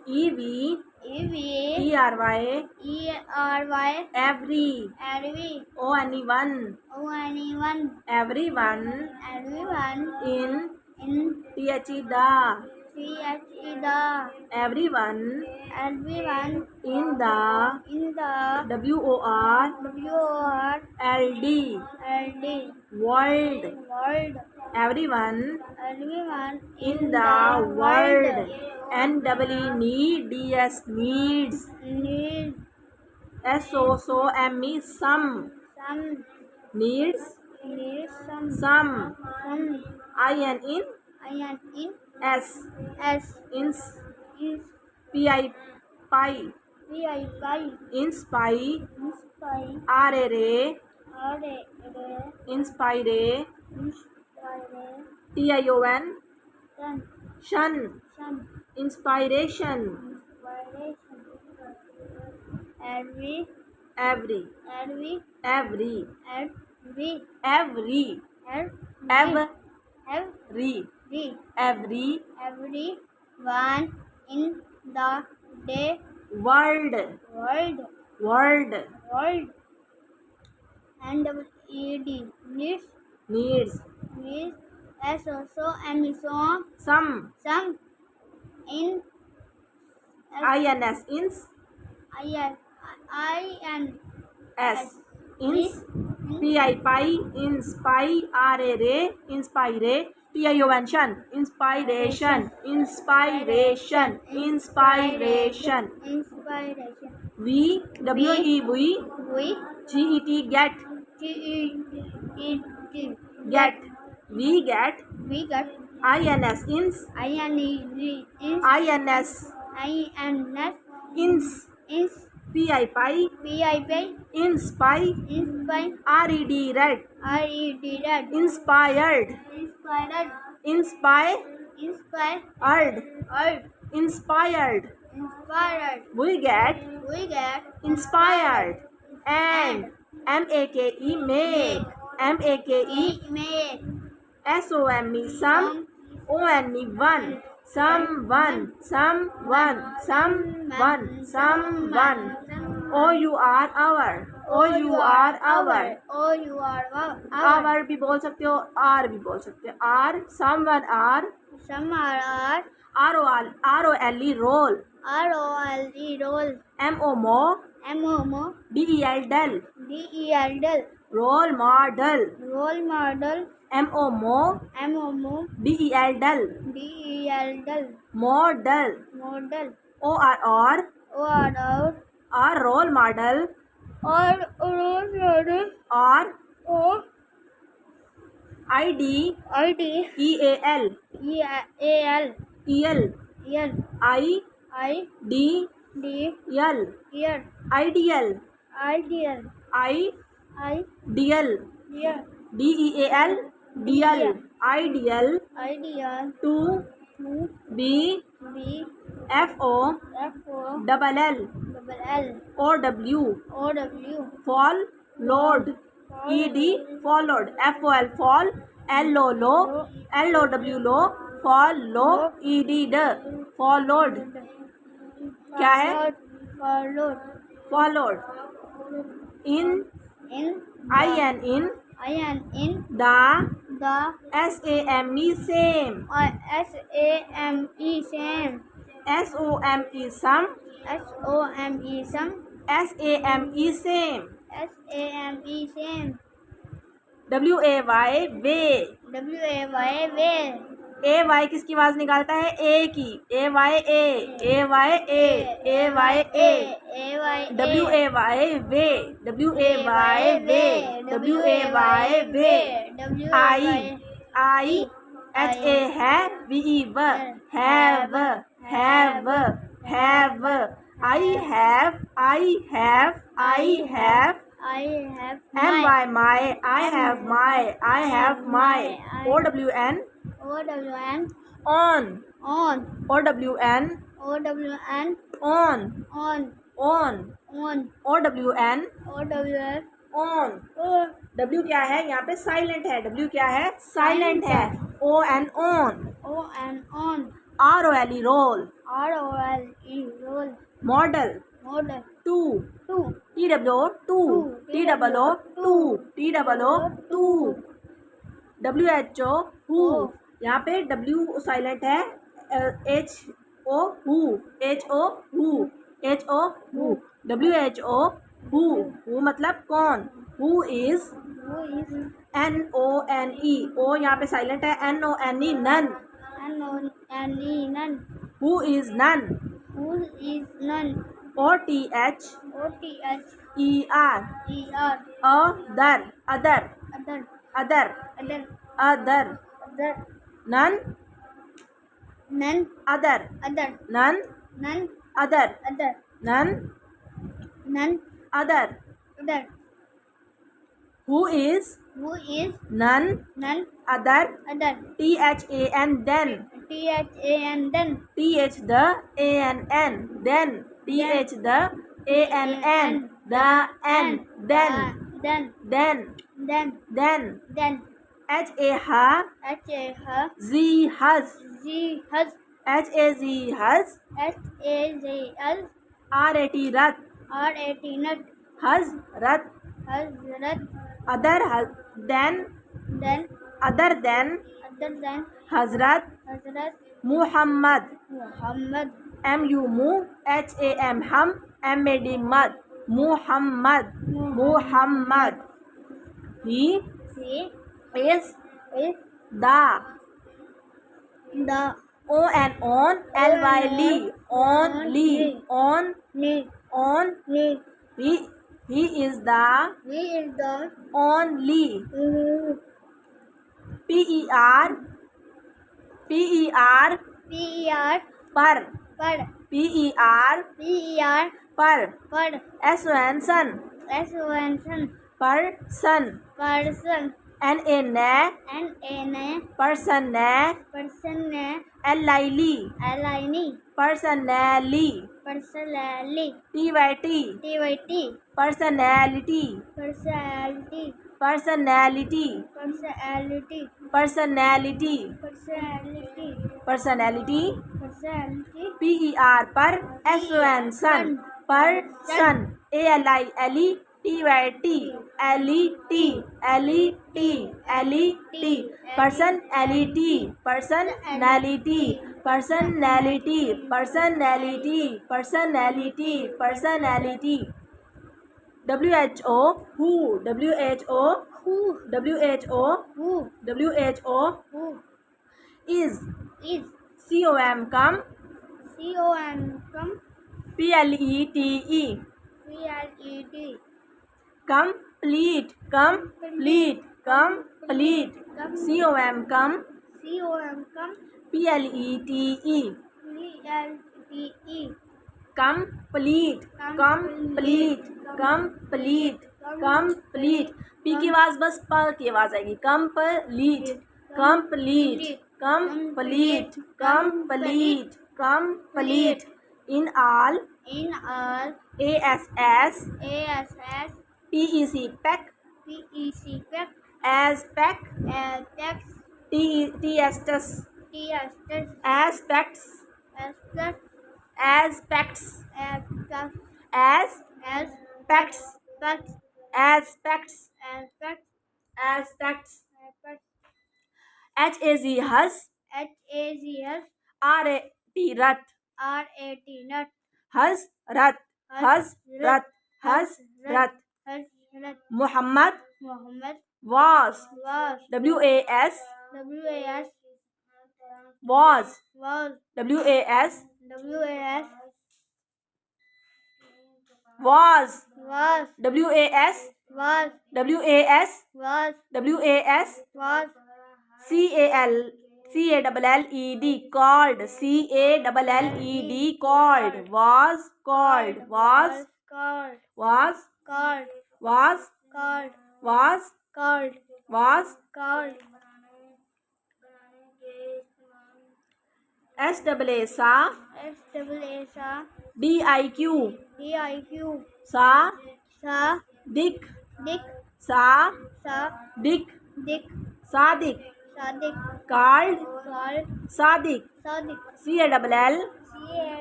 EV ERY every ONE1 everyone in THE everyone in the WORLD world everyone in the world NEEDS needs SOME some needs some IN S ins PI pie inspire inspire TION shun inspiration every every every one in the day world and ED needs SOME some in INS ins S ins PI pie inspire inspire TION shun inspiration WEVGET get we get INS ins PI pie inspire RED red inspired we get inspired and MAKE make SOME some ONE1 someone our भी बोल सकते हो are भी बोल सकते हो are someone are ROLE roll MO DEL del role model MO DEL del model OR role model or ID EAL ideal to be FOLLOW followed ED followed FOL fall LOW follow ED followed क्या है followed in the SAME same SOME some SAME same WAY way AY किसकी आवाज निकालता है ए की AYA WAY way IHA है VE have I have my I have my OWN on OWN on W क्या है यहाँ पे साइलेंट है W क्या है साइलेंट है ON on ROLE roll ROLE. Roll. Model. Model. Two. Two. TWO. Two. TWO. Two. TWO. Two. WHO. Who. यहाँ पे W साइलेंट है. HO. Who. HO. Who. HO. Who. WHO. Who. Who मतलब कौन. Who is. Who is. NONE. O यहाँ पे silent है. NONE. None. NONE. None. Who is none. Who is none. OTH. OTH. ER. ER. Other. Other. Other. Other. Other. Other. Other. None. None. Other. Other. None. None. Other. Other. None. None. Other. Other. Who is. Who is. None. None. Other. Other. THAN. Then. THAN. Then. TH the ANN. Then. TH the ANN. The N. Then. Then. Then. Then. Then. Then. HA ha. HA. Z has. Z. Hus. HAZ has. HAZL. RAT rat. RAT. Nut. Has rat. Hazrat. Other has. Then. Then. Other than. Other than. Hazrat. Hazrat. Muhammad. Muhammad. MU mu. HAM ham. MAD mad. Muhammad. Muhammad. He He is is the. the On ly. Only. On. Only. He is the. He is the Only. PER. PER. PER. Per. Per. PER. PER. Per. Per. SON son. SON. Person. Person. NA. NA. Person. Person. LILY. Aligning. Personally. Personally. TYT. TYT. Personality. Personality. Personality. Personality. Personality. Personality. Personality. Personality. PER. Per. SON son. Person. ALILE. TYT. LET. LET. LET. Personality. Personality. Personality. Personality. Personality. Personality. WHO. Who. WHO. Who. WHO. Who. WHO. Who. Is. Is. COM. Come. COM. Come. PLETE. PLET. Complete. Complete. Complete. COM. Come. COM. Come. PLETE. PLTE. Complete. Complete. Complete. Complete. P की आवाज बस प की आवाज आएगी. Complete. Complete. Complete. Complete. Complete. In all. In all. ASS. ASS. PEC. Pack. PEC. Pack. As pack. Text. TSTS. TSTS. Aspects. Aspect. Aspects. Aspect. Aspects. Aspect. Aspects. Aspect. Aspects. Aspect. HAZ has. HAZS. RAT rat. RAT. Nut. Has rat. Has rat. Has rat. Hazrat. Muhammad Muhammad. was. Was. WAS. WAS. Was. Was. WAS. WAS. Was. Was. WAS. Was. WAS. Was. WAS. Was. CALLED called. CALLED called. Was. Called. Was. Called. Was. Called. Was. Called. Was. Called. Was. Called. SAA sa. SAA. DIQ DIQ. sa. Sa. Dick Dick. sa. Sa. Dick Dick. Sadiq Sadiq. called. Called. Sadiq Sadiq. CALL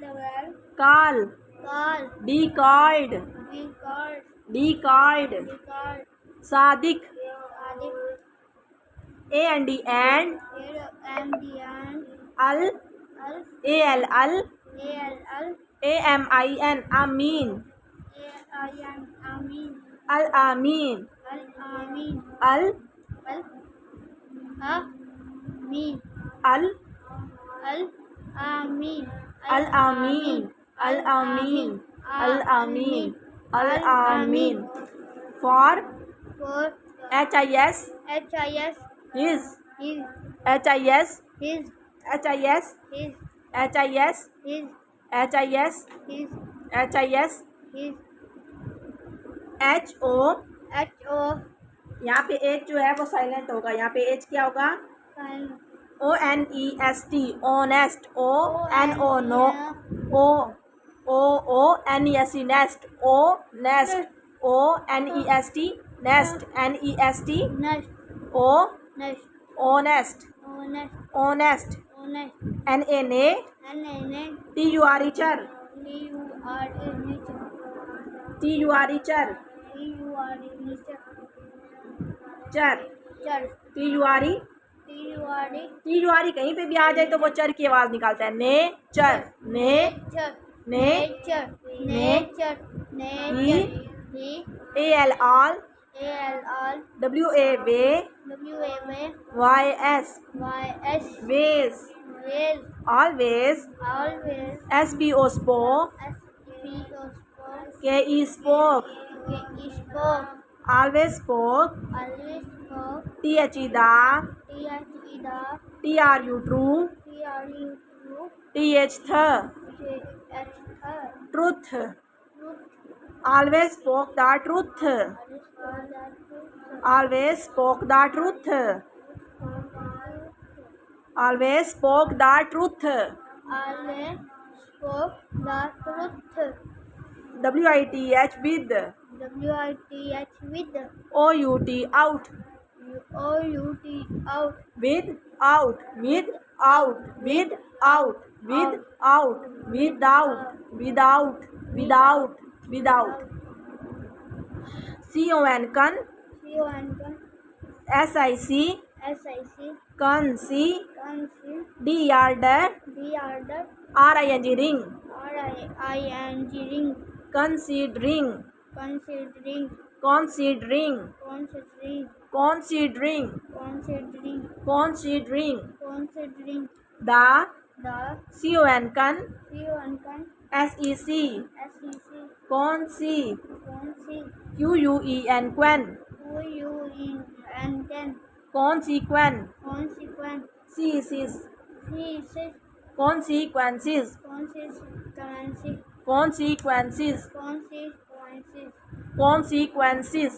K-double-L. call, Call. decoyed, Record. decoyed, Record. Sadiq, Adik. and And. al, Al. al, A-L-L. amin, amin, A-I-N. Amin. al amin, Al-Amin. al, Al-Amin. al, Al-Amin. al amin, al amin, al amin, al amin, for For his, H-I-S. his, His. his, His. his, His. his, His. his, His. his, His. ho, H-O. यहाँ पे H जो है वो silent होगा, यहाँ पे H क्या होगा, Silent. onest, honest, o no, o nest, nest, nest, onest, nest, nest, Nest. Nest. honest, Honest. honest, Honest. na, N-A-N. tur, T-U-R-A. Nature. tur, T-U-R-A. Nature. चर, Char. tur, T-U-R-A. tur कहीं पे भी आ जाए तो वो चर की आवाज निकालता है, नेचर, Nature. ने, Nature. Nature. Nature. He. al, all, A-L-L. wa, W-A-Y. ys, Y-S. ways, Will. always, Always. spo, spoke, S-P-O. Spoke. ke, spoke, K-E. Spoke. always spoke, Always spoke. the, T-H-E. The. tru, true, T-R-U. True. th, T-H. truth, Truth. always spoke the truth, always spoke the truth, always spoke the truth, Always spoke the truth. with, with, W-I-T-H. With. out, O-U-T. Out. without, without, without, without, without, without, without, without, con, C-O-N. sic, S-I-C. conce, Conceive. dr, D-R-D. ring, R-I-N-G. Ring. considering, Considering. considering, Considering. considering, Considering. considering, Considering. the, The. con, C-O-N. sec, S-E-C. conce, Conceive. quen, Q-U-E-N-10. consequent, Consequent. ceases, C-6. consequences, Consistency. consequences, Consequences. consequences,